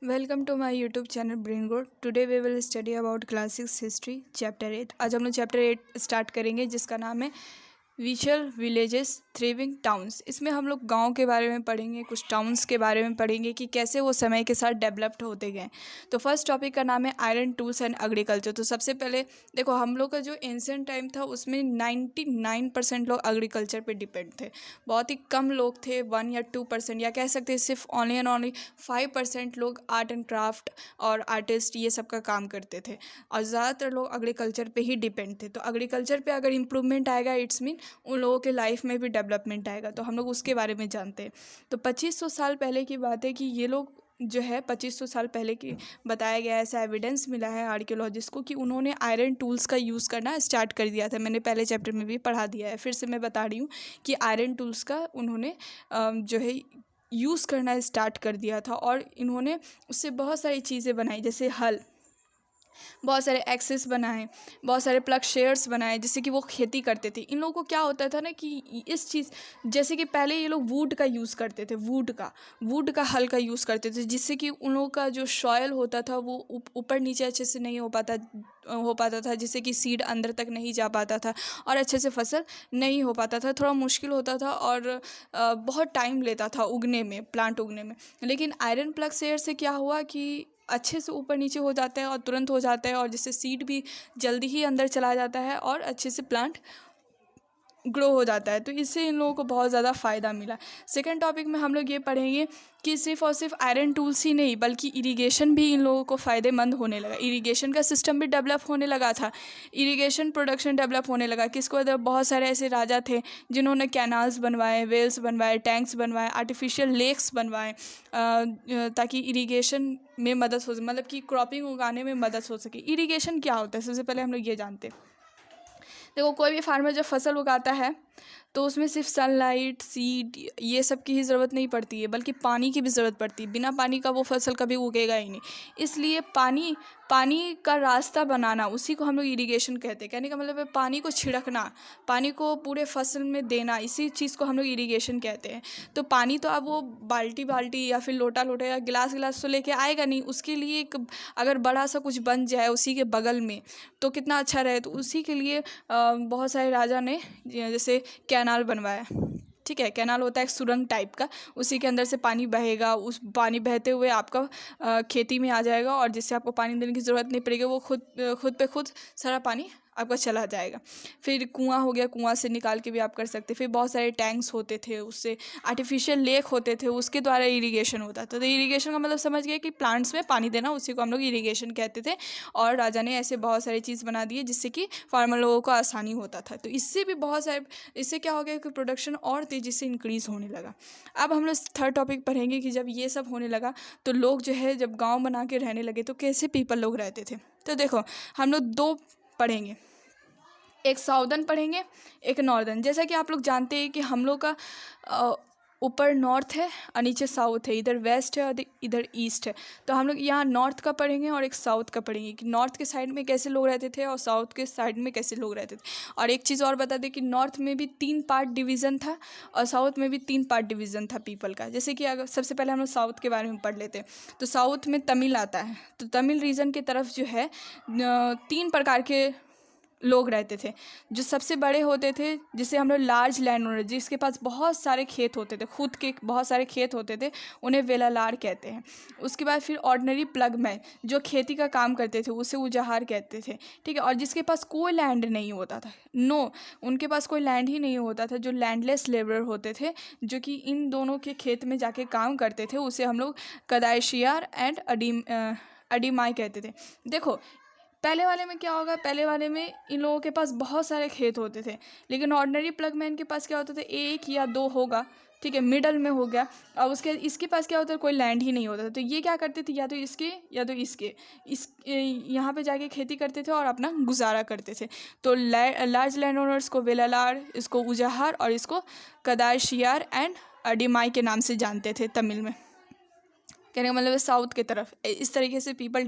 Welcome to my YouTube channel Brain Growth. Today we will study about class 6 history chapter 8. आज हम लोग chapter 8 start करेंगे जिसका नाम है विजुअल विलेजेस थ्रिविंग टाउन्स। इसमें हम लोग गांव के बारे में पढ़ेंगे, कुछ टाउन्स के बारे में पढ़ेंगे कि कैसे वो समय के साथ डेवलप्ड होते गए। तो फर्स्ट टॉपिक का नाम है आयरन टूल्स एंड एग्रीकल्चर। तो सबसे पहले देखो, हम लोग का जो एंशिएंट टाइम था उसमें 99% लोग एग्रीकल्चर पे डिपेंड थे। बहुत ही कम लोग थे, 1 या 2%, या कह सकते हैं सिर्फ ओनली एंड ओनली 5% लोग आर्ट एंड क्राफ्ट और आर्टिस्ट ये सब का काम करते थे, और ज़्यादातर लोग एग्रीकल्चर पे ही डिपेंड थे। तो एग्रीकल्चर पे अगर इम्प्रूवमेंट आएगा, इट्स मीन उन लोगों के लाइफ में भी डेवलपमेंट आएगा। तो हम लोग उसके बारे में जानते हैं। तो 2500 साल पहले की बात है कि ये लोग जो है 2500 साल पहले की बताया गया, ऐसा एविडेंस मिला है आर्कियोलॉजिस्ट को कि उन्होंने आयरन टूल्स का यूज़ करना स्टार्ट कर दिया था। मैंने पहले चैप्टर में भी पढ़ा दिया है, फिर से मैं बता रही हूँ कि आयरन टूल्स का उन्होंने जो है यूज़ करना स्टार्ट कर दिया था, और इन्होंने उससे बहुत सारी चीज़ें बनाई, जैसे हल, बहुत सारे एक्सेस बनाए, बहुत सारे प्लग शेयर्स बनाए, जिससे कि वो खेती करते थे। इन लोगों को क्या होता था ना कि इस चीज़, जैसे कि पहले ये लोग वुड का यूज़ करते थे, वुड का हल का यूज़ करते थे, जिससे कि उन लोगों का जो सॉयल होता था वो ऊपर नीचे अच्छे से नहीं हो पाता था, जिससे कि सीड अंदर तक नहीं जा पाता था और अच्छे से फसल नहीं हो पाता था, थोड़ा मुश्किल होता था और बहुत टाइम लेता था उगने में, प्लांट उगने में। लेकिन आयरन प्लग शेयर से क्या हुआ कि अच्छे से ऊपर नीचे हो जाता है और तुरंत हो जाता है, और जिससे सीड भी जल्दी ही अंदर चला जाता है और अच्छे से प्लांट ग्रो हो जाता है। तो इससे इन लोगों को बहुत ज़्यादा फ़ायदा मिला। सेकंड टॉपिक में हम लोग ये पढ़ेंगे कि सिर्फ और सिर्फ आयरन टूल्स ही नहीं, बल्कि इरिगेशन भी इन लोगों को फ़ायदेमंद होने लगा। इरिगेशन का सिस्टम भी डेवलप होने लगा था, इरिगेशन प्रोडक्शन डेवलप होने लगा। किसको वजह, बहुत सारे ऐसे राजा थे जिन्होंने कैनाल्स बनवाए, वेल्स बनवाए, टैंक्स बनवाए, आर्टिफिशियल लेक्स बनवाए, ताकि इरिगेशन में मदद हो, मतलब कि क्रॉपिंग उगाने में मदद हो सके। इरिगेशन क्या होता है, सबसे पहले हम लोग ये जानते हैं। देखो, कोई भी फार्मर जब फसल उगाता है तो उसमें सिर्फ सनलाइट, सीड, ये सब की ही ज़रूरत नहीं पड़ती है, बल्कि पानी की भी ज़रूरत पड़ती है। बिना पानी का वो फसल कभी उगेगा ही नहीं। इसलिए पानी का रास्ता बनाना, उसी को हम लोग इरिगेशन कहते हैं। कहने का मतलब है पानी को छिड़कना, पानी को पूरे फसल में देना, इसी चीज़ को हम लोग इरिगेशन कहते हैं। तो पानी तो अब वो बाल्टी बाल्टी या फिर लोटा लोटा या गिलास गिलास तो लेके आएगा नहीं, उसके लिए एक अगर बड़ा सा कुछ बन जाए उसी के बगल में तो कितना अच्छा रहे। तो उसी के लिए बहुत सारे राजा ने जैसे कैनाल बनवाया। ठीक है, कैनाल होता है एक सुरंग टाइप का, उसी के अंदर से पानी बहेगा, उस पानी बहते हुए आपका खेती में आ जाएगा, और जिससे आपको पानी देने की ज़रूरत नहीं पड़ेगी, वो खुद पे खुद सारा पानी आपका चला जाएगा। फिर कुआं हो गया, कुआं से निकाल के भी आप कर सकते। फिर बहुत सारे टैंक्स होते थे, उससे आर्टिफिशियल लेक होते थे, उसके द्वारा इरीगेशन होता था। तो इरीगेशन का मतलब समझ गए कि प्लांट्स में पानी देना, उसी को हम लोग इरीगेशन कहते थे। और राजा ने ऐसे बहुत सारी चीज़ बना दी है जिससे कि फार्मर लोगों को आसानी होता था। तो इससे भी बहुत सारे, इससे क्या हो गया कि प्रोडक्शन और तेज़ी से इंक्रीज़ होने लगा। अब हम लोग थर्ड टॉपिक पढ़ेंगे कि जब ये सब होने लगा तो लोग जो है जब गाँव बना के रहने लगे तो कैसे पीपल लोग रहते थे। तो देखो, हम लोग दो पढ़ेंगे, एक साउदर्न पढ़ेंगे, एक नॉर्दर्न। जैसा कि आप लोग जानते हैं कि हम लोग का ऊपर नॉर्थ है और नीचे साउथ है, इधर वेस्ट है और इधर ईस्ट है। तो हम लोग यहाँ नॉर्थ का पढ़ेंगे और एक साउथ का पढ़ेंगे कि नॉर्थ के साइड में कैसे लोग रहते थे और साउथ के साइड में कैसे लोग रहते थे। और एक चीज़ और बता दें कि नॉर्थ में भी 3 पार्ट डिवीज़न था और साउथ में भी 3 पार्ट डिवीज़न था पीपल का। जैसे कि अगर सबसे पहले हम लोग साउथ के बारे में पढ़ लेते हैं, तो साउथ में तमिल आता है। तो तमिल रीजन की तरफ जो है 3 प्रकार के लोग रहते थे। जो सबसे बड़े होते थे, जिसे हम लोग लार्ज लैंड ओनर, जिसके पास बहुत सारे खेत होते थे, खुद के बहुत सारे खेत होते थे, उन्हें वेलालार कहते हैं। उसके बाद फिर ऑर्डिनरी प्लगमैन, जो खेती का काम करते थे, उसे उजाहार कहते थे। ठीक है, और जिसके पास कोई लैंड नहीं होता था, उनके पास कोई लैंड ही नहीं होता था, जो लैंडलेस लेबरर होते थे, जो कि इन दोनों के खेत में जाके काम करते थे, उसे हम लोग कदाइशियार एंड अडीमाई कहते थे। देखो, पहले वाले में क्या होगा, पहले वाले में इन लोगों के पास बहुत सारे खेत होते थे, लेकिन ऑर्डिनरी प्लगमैन के पास क्या होता था, 1 या 2 होगा। ठीक है, मिडल में हो गया। और इसके पास क्या होता है, कोई लैंड ही नहीं होता था। तो ये क्या करते थे, या तो इसके या तो इसके यहाँ पे जाके खेती करते थे और अपना गुजारा करते थे। तो लार्ज लैंड ओनर्स को वेलालार, इसको उजाहार और इसको कदाशियार एंड अडीमाई के नाम से जानते थे तमिल में। कहने का मतलब है साउथ की तरफ इस तरीके से पीपल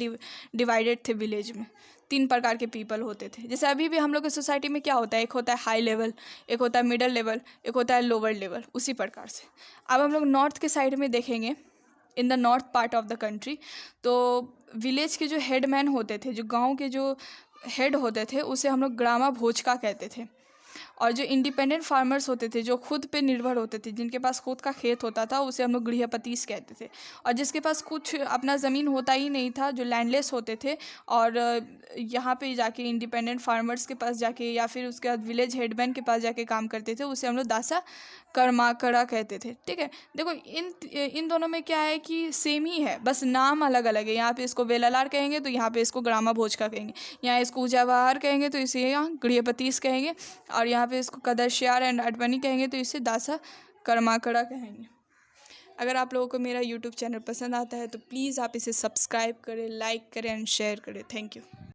डिवाइडेड थे विलेज में। 3 प्रकार के पीपल होते थे। जैसे अभी भी हम लोग की सोसाइटी में क्या होता है, एक होता है हाई लेवल, एक होता है मिडल लेवल, एक होता है लोअर लेवल, उसी प्रकार से। अब हम लोग नॉर्थ के साइड में देखेंगे in the north part of the country. तो विलेज के जो हेडमैन होते थे, जो गांव के जो हेड होते थे, उसे हम लोग ग्रामा भोजका कहते थे। और जो इंडिपेंडेंट फार्मर्स होते थे, जो खुद पे निर्भर होते थे, जिनके पास खुद का खेत होता था, उसे हम लोग गृहपतीस कहते थे। और जिसके पास कुछ अपना ज़मीन होता ही नहीं था, जो लैंडलेस होते थे, और यहाँ पे जाके इंडिपेंडेंट फार्मर्स के पास जाके या फिर उसके बाद विलेज हेडमैन के पास जाके काम करते थे, उसे हम लोग दासा कर्माकड़ा कहते थे। ठीक है, देखो इन दोनों में क्या है कि सेम ही है, बस नाम अलग अलग है। यहाँ पे इसको वेलालार कहेंगे तो यहाँ पे इसको ग्रामा भोजका कहेंगे, यहाँ इसको ऊजावाहार कहेंगे तो इसे यहाँ गृहपतीस कहेंगे, और यहाँ पे इसको कदरश्यार एंड अडवाणी कहेंगे तो इसे दासा कर्माकड़ा कहेंगे। अगर आप लोगों को मेरा यूट्यूब चैनल पसंद आता है तो प्लीज़ आप इसे सब्सक्राइब करें, लाइक करें एंड शेयर करें। Thank you.